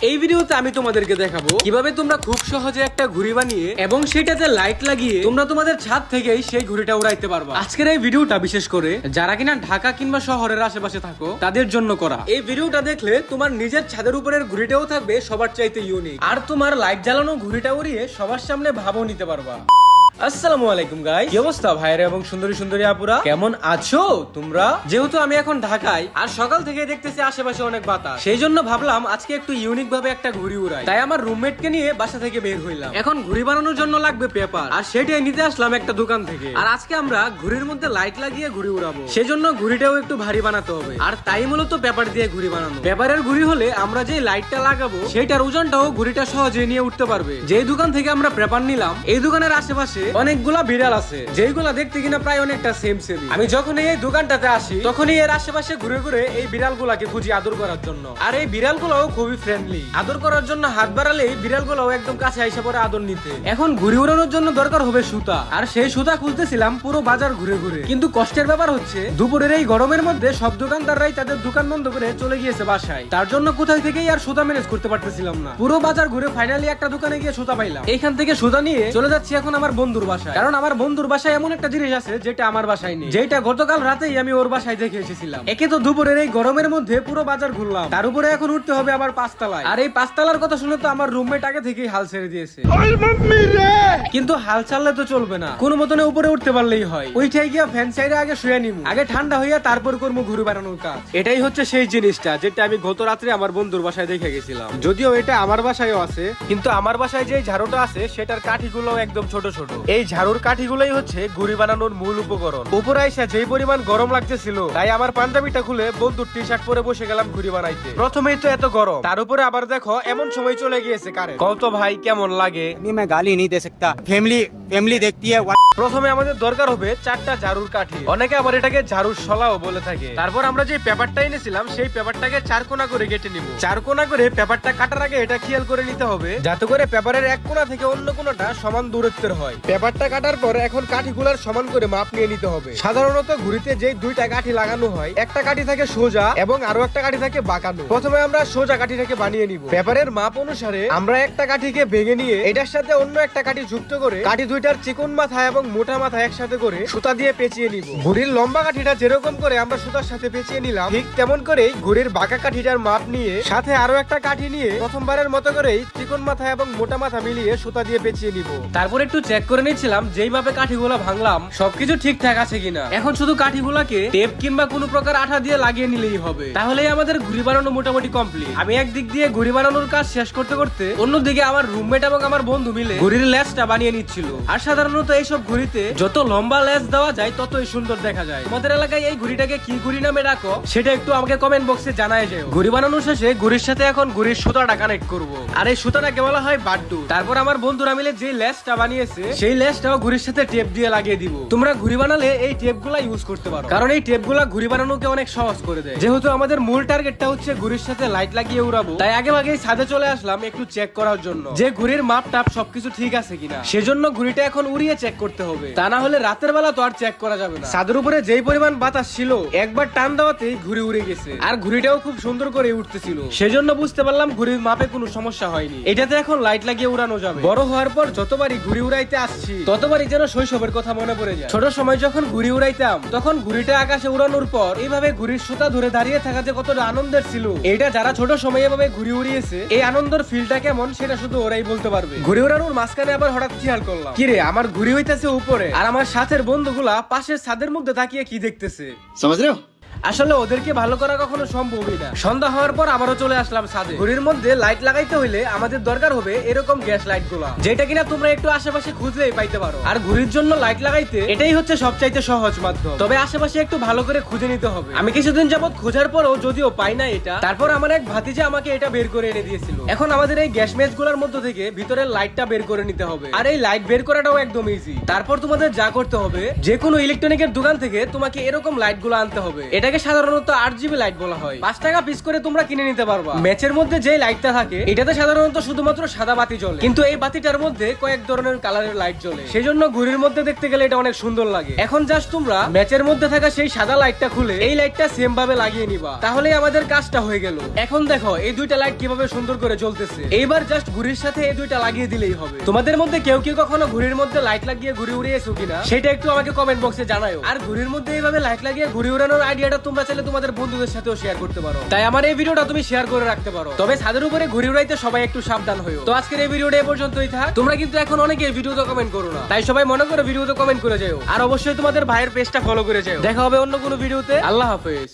এই ভিডিওতে আমি তোমাদেরকে দেখাবো কিভাবে তোমরা খুব সহজে একটা ঘুড়ি বানিয়ে এবং সেটাতে লাইট লাগিয়ে তোমরা তোমাদের ছাদ থেকেই সেই ঘুড়িটা উড়াইতে পারবা। আজকের এই ভিডিওটা বিশেষ করে যারা কিনা ঢাকা কিংবা শহরের আশেপাশে থাকো তাদের জন্য করা। এই ভিডিওটা দেখলে তোমার নিজের ছাদের উপরের ঘুড়িটাও থাকবে সবার চাইতে ইউনিক, আর তোমার লাইট জ্বালানো ঘুড়িটা উড়িয়ে সবার সামনে ভাবও নিতে পারবা। আসসালামু আলাইকুম গাইস, কি অবস্থা ভাইরা এবং সুন্দরী সুন্দরী আপুরা, কেমন আছো তোমরা? যেহেতু আমি এখন ঢাকায় আর সকাল থেকে দেখতেছি আশেপাশে অনেক বাতাস, সেই জন্য ভাবলাম আজকে একটু ইউনিক ভাবে একটা ঘুড়ি উড়াই। তাই আমার রুমমেট কে নিয়ে বাসা থেকে বের হইলাম। এখন ঘুড়ি বানানোর জন্য লাগবে পেপার, আর সেটাই নিতে আসলাম একটা দোকান থেকে। আর আজকে আমরা ঘুড়ির মধ্যে লাইট লাগিয়ে ঘুড়ি উড়াবো, সেই জন্য ঘুড়িটাও একটু ভারী বানাতে হবে। আর তাই মূলত পেপার দিয়ে ঘুড়ি বানানো। পেপারের ঘুড়ি হলে আমরা যে লাইটটা লাগাবো সেটার ওজনটাও ঘুড়িটা সহজে নিয়ে উঠতে পারবে। যেই দোকান থেকে আমরা পেপার নিলাম এই দোকানের আশেপাশে অনেকগুলা বিড়াল আছে, যেগুলা দেখতে কিনা প্রায় অনেকটা সেম সেম। আমি যখন এই দোকানটাতে আসি তখনই এর আশেপাশে ঘুরে ঘুরে এই বিড়ালগুলাকে খুঁজি আদর করার জন্য। আর এই বিড়ালগুলাও খুবই ফ্রেন্ডলি, আদর করার জন্য হাত বাড়ালে এই বিড়ালগুলাও একদম কাছে আইসা পরে আদর নিতে। এখন ঘুড়ি উড়ানোর জন্য দরকার হবে সুতা, আর সেই সুতা খুঁজতেছিলাম পুরো বাজার ঘুরে ঘুরে। কিন্তু কষ্টের ব্যাপার হচ্ছে দুপুরের এই গরমের মধ্যে সব দোকানদাররাই তাদের দোকান বন্ধ করে চলে গিয়েছে বাসায়। তার জন্য কোথায় থেকেই আর সুতা ম্যানেজ করতে পারতেছিলাম না। পুরো বাজার ঘুরে ফাইনালি একটা দোকানে গিয়ে সুতা পাইলাম। এইখান থেকে সুতা নিয়ে চলে যাচ্ছি এখন আমার বন্ধুর বাসায়, কারণ আমার বন্ধুর বাসায় এমন একটা জিনিস আছে যেটা আমার বাসায় নেই, যেটা গতকাল রাতেই আমি ওর বাসায় দেখে এসেছিলাম। একে তো দুপুরের এই গরমের মধ্যে পুরো বাজার ঘুরলাম, তার উপরে এখন উঠতে হবে আবার পাঁচতলায়। আর এই পাঁচতলার কথা শুনে তো আমার রুমমেট আগে থেকেই হাল ছেড়ে দিয়েছে। কিন্তু হাল ছাড়লে তো চলবে না, কোনো মতনে উপরে উঠতে পারলেই হয়। ওইটাই গিয়া ফ্যান সাইডে আগে শুয়ে নিমু, আগে ঠান্ডা হইয়া তারপর করবো ঘুরে বানানোর কাজ। এটাই হচ্ছে সেই জিনিসটা যেটা আমি গত রাত্রে আমার বন্ধুর বাসায় দেখে গেছিলাম। যদিও এটা আমার বাসায়ও আছে, কিন্তু আমার বাসায় যে ঝাড়ুটা আছে সেটার কাঠিগুলো একদম ছোট ছোট। এই ঝাড়ুর কাঠিগুলোই হচ্ছে ঘুড়ি বানানোর মূল উপকরণ। উপরে আইসা যেই পরিমাণ গরম লাগতেছিল তাই আমার পাঞ্জাবিটা খুলে বন্ধুর টি শার্ট পরে বসে গেলাম ঘুড়ি বানাইতে। প্রথমেই তো এত গরম, তার উপরে আবার দেখো এমন সময় চলে গিয়েছে কারেন্ট। কত ভাই কেমন লাগে? मैं गाली नहीं दे सकता, फैमिली देखती है। প্রথমে আমাদের দরকার হবে 4টা ঝাড়ুর কাঠি, অনেকে আবার এটাকে ঝাড়ুর শলাও বলে থাকে। তারপর আমরা যে পেপারটা এনেছিলাম সেই পেপারটাকে 4 কোণা করে কেটে নিব। 4 কোণা করে পেপারটা কাটার আগে এটা খেয়াল করে নিতে হবে যাতে করে পেপারের এক কোণা থেকে অন্য কোণাটা সমান দূরত্বের হয়। পেপারটা কাটার পর এখন কাঠিগুলোর সমান করে মাপ নিয়ে নিতে হবে। সাধারণত ঘুড়িতে যে 2টা কাঠি লাগানো হয়, একটা কাঠি থাকে সোজা এবং আরো একটা কাঠি থাকে বাঁকানো। প্রথমে আমরা সোজা কাঠিটাকে বানিয়ে নিব। পেপারের মাপ অনুসারে আমরা একটা কাঠিকে ভেঙে নিয়ে এটার সাথে অন্য একটা কাঠি যুক্ত করে কাঠি দুইটার চিকন মাথা এবং মোটা মাথা একসাথে করে সুতা দিয়ে পেঁচিয়ে নিব। ঘুড়ির লম্বা কাঠিটা যেরকম করে আমরা সুতার সাথে পেঁচিয়ে নিলাম, ঠিক তেমন করেই ঘুড়ির বাঁকা কাঠিটার মাপ নিয়ে সাথে আরো একটা কাঠি নিয়ে প্রথমবারের মতো করেই চিকন মাথা এবং মোটা মাথা মিলিয়ে সুতা দিয়ে পেঁচিয়ে নিব। তারপর একটু চেক করে নিচ্ছিলাম যেইভাবে কাঠিগুলা ভাঙলাম সবকিছু ঠিকঠাক আছে কিনা। এখন শুধু কাঠিগুলাকে টেপ কিংবা কোনো প্রকার আঠা দিয়ে লাগিয়ে নিলেই হবে, তাহলেই আমাদের ঘুড়ি বানানো মোটামুটি কমপ্লিট। আমি একদিক দিয়ে ঘুড়ি বানানোর কাজ শেষ করতে করতে অন্যদিকে আমার রুমমেট এবং আমার বন্ধু মিলে ঘুড়ির লেজটা বানিয়ে নিচ্ছিল। আর সাধারণত এইসব ঘুড়িতে যত লম্বা লেজ দেওয়া যায় ততই সুন্দর দেখা যায়। আমাদের এলাকায় এই ঘুড়িটাকে কি ঘুড়ি নামে ডাকো সেটা একটু আমাকে কমেন্ট বক্সে জানায় যাও। ঘুড়ি বানানোর শেষে ঘুড়ির সাথে এখন ঘুড়ির সুতাটা কানেক্ট করব, আর এই সুতাটাকে বলা হয় বাড্ডু। তারপর আমার বন্ধুরা মিলে যে লেজটা বানিয়েছে সেই লেজটাও ঘুড়ির সাথে টেপ দিয়ে লাগিয়ে দিব। তোমরা ঘুড়ি বানালে এই টেপগুলা ইউজ করতে পারো, কারণ এই টেপগুলা ঘুড়ি বানানোকে অনেক সহজ করে দেয়। যেহেতু আমাদের মূল টার্গেটটা হচ্ছে ঘুড়ির সাথে লাইট লাগিয়ে উড়াবো, তাই আগে ভাগেই ছাদে চলে আসলাম একটু চেক করার জন্য যে ঘুড়ির মাপ টাপ সবকিছু ঠিক আছে কিনা। সেজন্য ঘুড়িটা এখন উড়িয়ে চেক করতে হবে, তা না হলে রাতের বেলা তো আর চেক করা যাবে না। ছাদের উপরে যেই পরিমাণ বাতাস ছিল একবার টান দেওয়াতেই ঘুড়ি উড়ে গেছে, আর ঘুড়িটাও খুব সুন্দর করে উঠতেছিল। সেজন্য বুঝতে পারলাম ঘুড়ির মাপে কোনো সমস্যা হয়নি, এটাতে এখন লাইট লাগিয়ে উড়ানো যাবে। বড় হওয়ার পর যতবারই ঘুড়ি উড়াইতে আসছি ততবারই যেন শৈশবের কথা মনে পড়ে যায়। ছোট সময় যখন ঘুড়ি উড়াইতাম তখন ঘুড়িটা আকাশে উড়ানোর পর এইভাবে ঘুড়ির সুতা ধরে দাঁড়িয়ে থাকা যে কতটা আনন্দের ছিল, এটা যারা ছোট সময় এভাবে ঘুড়ি উড়িয়েছে এই আনন্দের ফিলটা কেমন সেটা শুধু ওরাই বলতে পারবে। ঘুড়ি উড়ানোর মাঝখানে আবার হঠাৎ খেয়াল করলাম, কিরে আমার ঘুড়ি হইতেছে উপরে আর আমার সাথের বন্ধুগুলা পাশের ছাদের মধ্যে তাকিয়ে কি দেখতেছে। समझ रहे हो? আসলে ওদেরকে ভালো করা কখনো সম্ভবই না। সন্ধ্যা হওয়ার পর আবারও চলে আসলাম ছাদে। ঘুড়ির মধ্যে লাইট লাগাইতে হইলে আমাদের দরকার হবে এরকম গ্যাস লাইট গুলা, যেটা কিনা তোমরা একটু আশেপাশে খুঁজলেই পাইতে পারো। আর ঘুড়ির জন্য লাইট লাগাইতে এটাই হচ্ছে সবচাইতে সহজ মাধ্যম, তবে আশেপাশে একটু ভালো করে খুঁজে নিতে হবে। আমি কিছুদিন যাবত খোঁজার পরও যদিও পাই না এটা, তারপর আমার এক ভাতিজা আমাকে এটা বের করে এনে দিয়েছিল। এখন আমাদের এই গ্যাস মেজ গুলার মধ্যে থেকে ভিতরের লাইটটা বের করে নিতে হবে, আর এই লাইট বের করাটাও একদম ইজি। তারপর তোমাদের যা করতে হবে যে কোনো ইলেকট্রনিকের দোকান থেকে তোমাকে এরকম লাইট গুলো আনতে হবে। এটা এটাকে সাধারণত RGB লাইট বলা হয়। 5 টাকা পিস করে তোমরা কিনে নিতে পারবা। ম্যাচের মধ্যে যে লাইটটা থাকে এটাতে সাধারণত শুধুমাত্র সাদা বাতি জ্বলে, কিন্তু এই বাতিটার মধ্যে কয়েক ধরনের কালারের লাইট জ্বলে, সেজন্য ঘড়ির মধ্যে দেখতে গেলে এটা অনেক সুন্দর লাগে। এখন জাস্ট তোমরা ম্যাচের মধ্যে থাকা সেই সাদা লাইটটা খুলে এই লাইটটা সেম ভাবে লাগিয়ে নিবা, তাহলে আমাদের কাজটা হয়ে গেল। এখন দেখো এই দুইটা লাইট কিভাবে সুন্দর করে জ্বলতেছে। এইবার জাস্ট ঘড়ির সাথে এই দুইটা লাগিয়ে দিলেই হবে। তোমাদের মধ্যে কেউ কেউ কখনো ঘড়ির মধ্যে লাইট লাগিয়ে ঘুড়ি উড়িয়েছো কিনা সেটা একটু আমাকে কমেন্ট বক্সে জানাও। আর ঘড়ির মধ্যে এইভাবে লাইট লাগিয়ে ঘুড়ি উড়ানোর আইডিয়াটা তোমরা চাইলে তোমাদের বন্ধুদের সাথেও শেয়ার করতে পারো। তাই আমার এই ভিডিওটা তুমি শেয়ার করে রাখতে পারো। তবে ছাদের উপরে ঘুড়ি উড়াইতে সবাই একটু সাবধান হইও। তো আজকের এই ভিডিওটা এই পর্যন্তই থাক। তোমরা কিন্তু এখন অনেকে ভিডিওতে কমেন্ট করো না, তাই সবাই মনে করে ভিডিওতে কমেন্ট করে যাও। আর অবশ্যই তোমাদের ভাইয়ের পেজটা ফলো করে যাও। দেখা হবে অন্য কোনো ভিডিওতে। আল্লাহ হাফেজ।